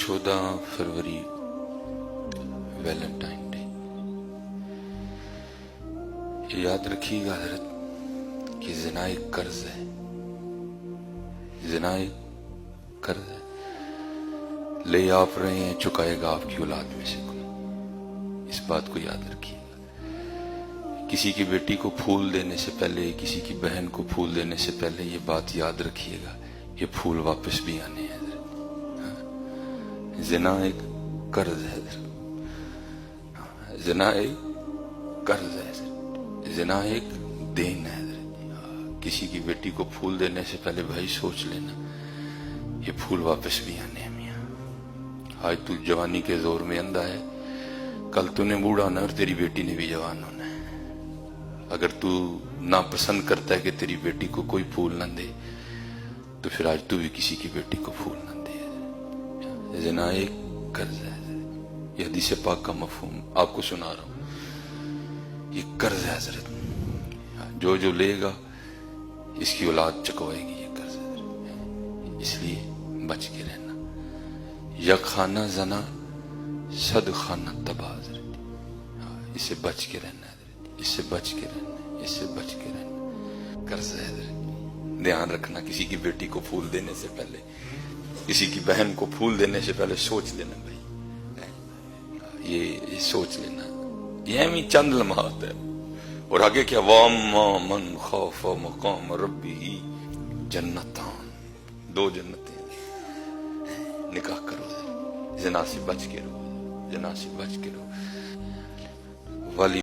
14 फरवरी Valentine day. याद रखिएगा हजरत कि ज़िना एक कर्ज है, ज़िना एक कर्ज है। ले आप रहे हैं, चुकाएगा आपकी औलाद में से कोई। इस बात को याद रखिएगा। किसी की बेटी को फूल देने से पहले, किसी की बहन को फूल देने से पहले ये बात याद रखिएगा, ये फूल वापस भी आने हैं। ज़िना एक कर्ज है, ज़िना एक कर्ज है, ज़िना एक देन है। किसी की बेटी को फूल देने से पहले भाई सोच लेना, ये फूल वापस भी आने हैं मियां। आज तू जवानी के जोर में अंधा है, कल तूने बूढ़ा होना और तेरी बेटी ने भी जवान होना है। अगर तू नापसंद करता है कि तेरी बेटी को कोई फूल न दे, तो फिर आज तू भी किसी की बेटी को फूल न दे। ज़िना एक कर्ज है। ये हदीस पाक का मफहूम आपको सुना रहा हूं। ये कर्ज है हजरत, जो जो लेगा इसकी औलाद चुकवाएगी ये कर्ज। इसलिए बच के रहना। यक खाना जना सद खाना तबाह। इससे बच के रहना है, इससे बच के रहना है, इससे बच के रहना। कर्ज है, ध्यान रखना। किसी की बेटी को फूल देने से पहले, किसी की बहन को फूल देने से पहले सोच लेना भाई, ये सोच लेना। ये भी चंद लम्हात है। और आगे क्या, वाम्मा मन खौफ मकाम रब्बी जन्नतान, 2 जन्नतें। निकाह करो, ज़िना से बच के रहो, ज़िना से बच के रहो। वाली